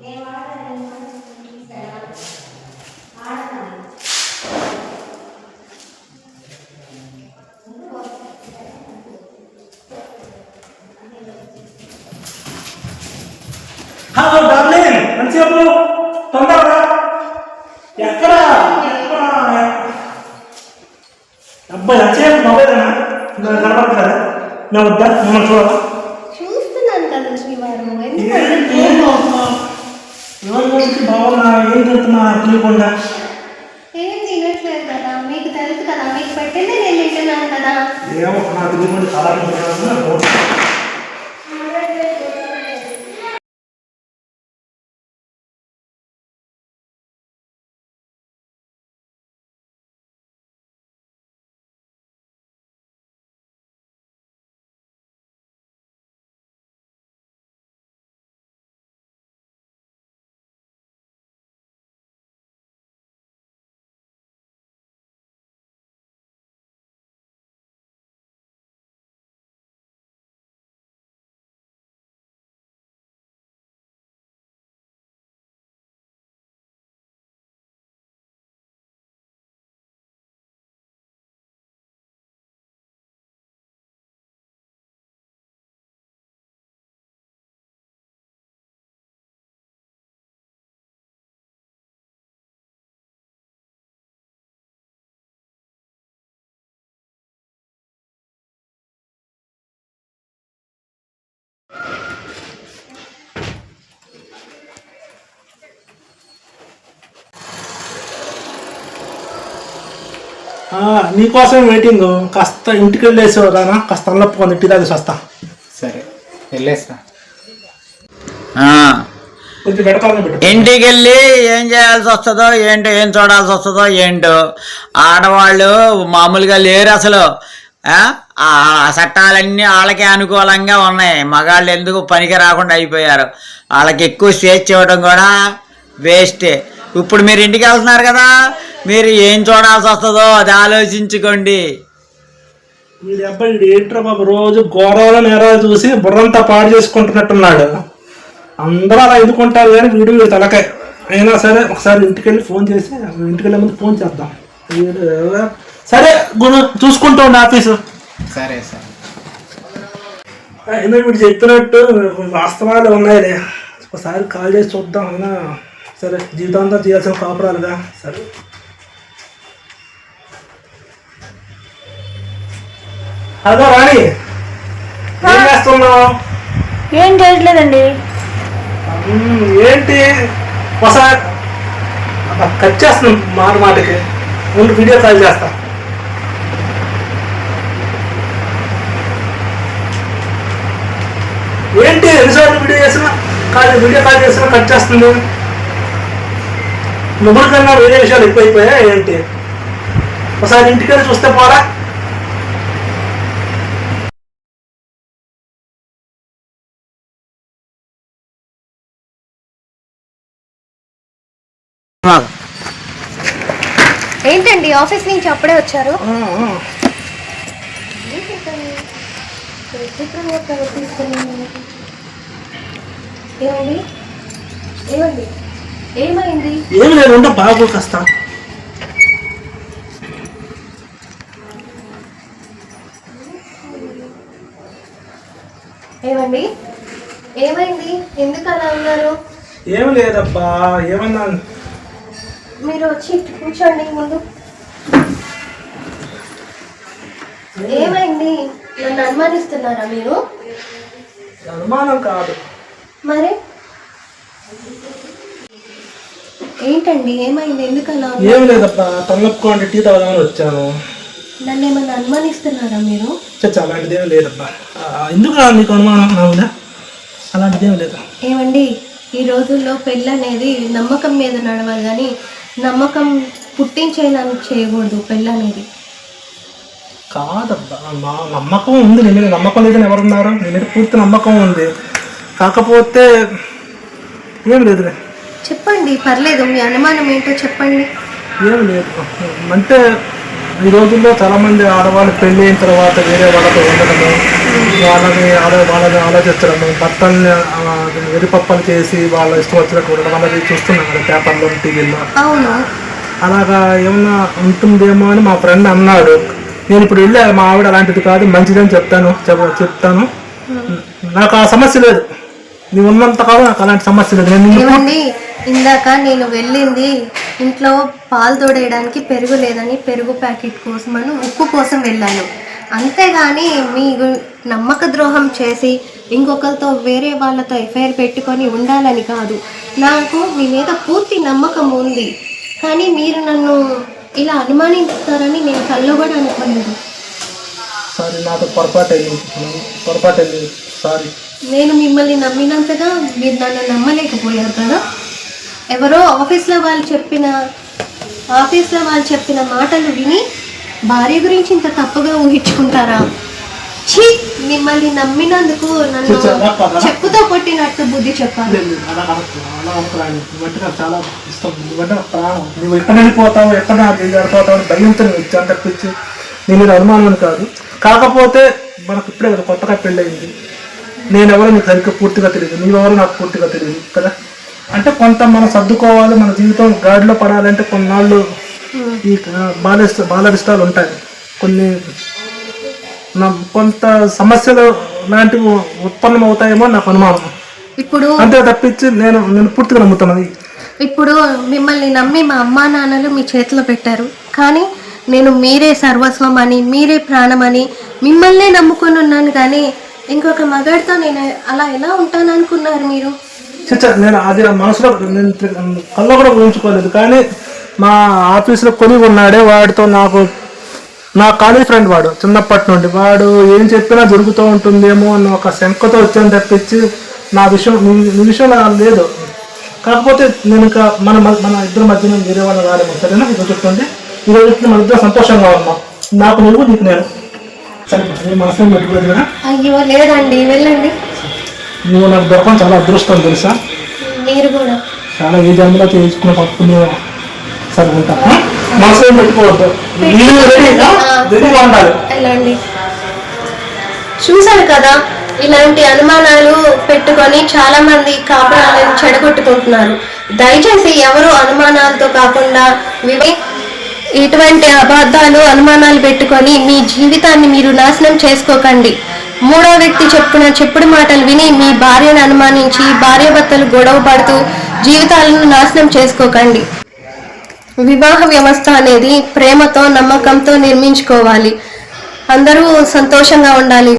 Hello darling, మంచిగా తొందరగా ఎక్కడ అబ్బాయి వచ్చే మొబైల్ కనపడతారా? నా వద్దా మిమ్మల్ని చూడాలా? చూస్తున్నాను కదా శ్రీవారు. బాగున్నా, ఏం చెప్తున్నా తెలియకుండా. ఏం తినట్లేదు కదా, మీకు తెలుసు కదా, మీకు పెట్టింది నేను తింటున్నాను కదా. ఏమో నాకు తెలియకుండా చాలా నీకోసం వెయిటింగ్. కాస్త ఇంటికి వెళ్ళేసేవారా? కాస్త తలనొప్పుకొని ఇంటి తాగేసి వస్తా. సరే వెళ్ళేస్తా. కొంచెం వెడకాలని పెట్టు. ఇంటికి వెళ్ళి ఏం చేయాల్సి వస్తుందో ఏంటో, ఏం చూడాల్సి వస్తుందో ఏంటో. ఆడవాళ్ళు మామూలుగా లేరు అసలు. ఆ చట్టాలన్నీ వాళ్ళకే అనుకూలంగా ఉన్నాయి. మగాళ్ళు ఎందుకు పనికి రాకుండా అయిపోయారు. వాళ్ళకి ఎక్కువ స్వేచ్ఛ ఇవ్వడం కూడా వేస్టే. ఇప్పుడు మీరు ఇంటికి వెళ్తున్నారు కదా, మీరు ఏం చూడాల్సి వస్తుందో అది ఆలోచించుకోండి. వీడి అబ్బాయి ఏంట్రా బాబు, రోజు గోడవల నేరాలు చూసి బుర్రంతా పాడు చేసుకుంటున్నట్టున్నాడు. అందరూ అలా ఎదుర్కొంటారు కానీ వీడు తలకాయ. అయినా సరే ఒకసారి ఇంటికి వెళ్ళి ఫోన్ చేసి, ఇంటికి వెళ్ళే ముందు ఫోన్ చేద్దాం. సరే గురు, చూసుకుంటూ ఉండి ఆఫీసు. సరే సరే. అయినా వీడు చెప్పినట్టు వాస్తవాలు ఉన్నాయిలే. ఒకసారి కాల్ చేసి చూద్దాం. అయినా సరే, జీవితాంతా చేయాల్సిన కాపురాలుగా. సరే హలో రాణి, ఏం చేస్తున్నావు? ఏం చేయట్లేదండి. ఏంటి ఒకసారి కట్ చేస్తున్నాం మాటకి. ముందు వీడియో కాల్ చేస్తా. ఏంటి ఎన్నిసార్లు వీడియో చేసినా వీడియో కాల్ చేసినా కట్ చేస్తుంది. ముగ్గురు కన్నా వేరే విషయాలు ఎక్కువైపోయా ఏంటి? ఒకసారి ఇంటికి వెళ్ళి చూస్తే పోరా? ఏంటండి ఆఫీస్ నుంచి అప్పుడే వచ్చారు? ఏమండి ఏమండి ఏమైంది? ఏమి లేదు, ఉంటే బాగు కాస్త. ఏమండి ఏమైంది? ఎందుకు అలా ఉన్నారు? ఏమి లేదబ్బా. ఏమన్నా మీరు వచ్చి కూర్చోండి ముందు. ఏమైంది? నన్ను అనుమానిస్తున్నారా మీరు? అనుమానం కాదు మరి ఏంటండి ఏమైంది? ఎందుకు అలా? ఏం లేదబ్బా, తలనొప్పుకోండి టీ తాగదామని వచ్చాను. నన్ను ఏమన్నా అనుమానిస్తున్నారా మీరు? చచ్చా, అలాంటిదేం లేదబ్బా. ఎందుకు నీకు అనుమానం? నా అలాంటిదేం లేదు. ఏమండి, ఈ రోజుల్లో పెళ్ళి అనేది నమ్మకం మీద నడవాలి కానీ నమ్మకం పుట్టించేదానికి చేయకూడదు. పెళ్ళి అనేది కాదబ్బా, మా నమ్మకం ఉంది. నీ మీద నమ్మకం లేదని ఎవరున్నారు? నీ మీద పూర్తి నమ్మకం ఉంది. కాకపోతే ఏం లేదులే. చెప్పండి, పర్లేదు. మీ అనుమానం ఏంటో చెప్పండి. ఏం లేదు అంటే ఈ రోజుల్లో చాలామంది ఆడవాళ్ళు పెళ్ళి అయిన తర్వాత వేరే వాళ్ళతో ఉండడము, వాళ్ళని ఆలోచించడం, భర్తల్ని వెరిపప్పలు చేసి వాళ్ళ ఇష్టం వచ్చినట్టు ఉండడం అనేది చూస్తున్నాం కదా పేపర్లో, టీవీలో. అవును. అలాగా ఏమన్నా ఉంటుందేమో అని మా ఫ్రెండ్ అన్నాడు. నేను ఇప్పుడు వెళ్ళా, మా ఆవిడ అలాంటిది కాదు, మంచిదని చెప్తాను. నాకు ఆ సమస్య లేదు, నీవు ఉన్నంత కాదు నాకు అలాంటి సమస్య లేదు. ఏమండి, ఇందాక నేను వెళ్ళింది ఇంట్లో పాలు తోడేయడానికి పెరుగు లేదని పెరుగు ప్యాకెట్ కోసం అని ఉప్పు కోసం వెళ్ళాను. అంతేగాని మీకు నమ్మక ద్రోహం చేసి ఇంకొకరితో వేరే వాళ్ళతో ఎఫ్ఐఆర్ పెట్టుకొని ఉండాలని కాదు. నాకు మీ మీద పూర్తి నమ్మకం ఉంది, కానీ మీరు నన్ను ఇలా అనుమానిస్తారని నేను కళ్ళు కూడా అనుకోలేదు. సారీ, నాతో పొరపాటు అయింది, సారీ. నేను మిమ్మల్ని నమ్మినంతగా మీరు నన్ను నమ్మలేకపోయారు కదా. ఎవరో ఆఫీస్లో వాళ్ళు చెప్పిన మాటలు విని భార్య గురించి ఇంత తప్పుగా ఊహించుకుంటారా? ఛీ, మిమ్మల్ని నమ్మినందుకు నన్ను చెప్పుతో కొట్టినట్టు బుద్ధి చెప్పాలి. చాలా ఇష్టం, నువ్వు ఎక్కడ వెళ్ళిపోతావు, ఎక్కడ వెళ్ళిపోతావు భయంతో వచ్చాను తప్పించి నీ మీద అనుమానం కాదు. కాకపోతే మనకు ఇప్పుడే కదా కొత్తగా పెళ్ళయింది, నేనెవరో నీకు సరిగ్గా పూర్తిగా తెలియదు, నీవెవరో నాకు పూర్తిగా తెలియదు కదా. అంటే కొంత మనం సర్దుకోవాలి, మన జీవితం గాడిలో పడాలంటే కొన్నాళ్ళు ఈ బాలరిష్టాలు ఉంటాయి, కొంత సమస్యలు లాంటివి ఉత్పన్నం అవుతాయేమో నాకు అనుమానం. ఇప్పుడు అంతే తప్పించి నేను పూర్తిగా నమ్ముతున్నాను. ఇప్పుడు మిమ్మల్ని నమ్మి మా అమ్మా నాన్నలు మీ చేతిలో పెట్టారు, కానీ నేను మీరే సర్వస్వం అని, మీరే ప్రాణం అని మిమ్మల్నే నమ్ముకొని ఉన్నాను. కానీ ఇంకొక మగాడితో నేను అలా ఎలా ఉంటాను అనుకున్నారు మీరు? నేను అది మనసులో కల్లో కూడా ఊహించుకోలేదు. కానీ మా ఆఫీసులో కొని ఉన్నాడే, వాడితో నా కాలేజ్ ఫ్రెండ్, వాడు చిన్నప్పటి నుండి, వాడు ఏం చెప్పినా జరుగుతూ ఉంటుందేమో అన్న ఒక శంకతో వచ్చాను తప్పించి నా విషయం నీ విషయం లేదు. కాకపోతే నేను ఇంకా మన ఇద్దరి మధ్యన వేరే వాళ్ళు రాలేము, సరేనా? ఇది చెప్తుంది, ఈరోజు మన ఇద్దరు సంతోషంగా ఉన్నాం, నాకు నువ్వు, నీకు నేను. సరే, నేను మనసులో పెట్టుకోలేదు కదా. అయ్యో లేదండి, వెళ్ళండి. నువ్వు నాకు దొరకడం చాలా అదృష్టం తెలుసా. మీరు కూడా చాలా ఏ జన్మలో చేసుకున్న పట్టుకుని సరే ఉంటా, మనసులో పెట్టుకోవద్దు, రెడీగా ఉండాలి. వెళ్ళండి. చూశాను కదా, ఇలాంటి అనుమానాలు పెట్టుకొని చాలా మంది కాపురాలను చెడగొట్టుకుంటున్నారు. దయచేసి ఎవరు అనుమానాలతో కాకుండా ఇటువంటి అబద్ధాలు, అనుమానాలు పెట్టుకొని మీ జీవితాన్ని మీరు నాశనం చేసుకోకండి. మూడో వ్యక్తి చెప్పుడు మాటలు విని మీ భార్యను అనుమానించి భార్యాభర్తలు గొడవ పడుతూ జీవితాలను నాశనం చేసుకోకండి. వివాహ వ్యవస్థ అనేది ప్రేమతో, నమ్మకంతో నిర్మించుకోవాలి. అందరూ సంతోషంగా ఉండాలి.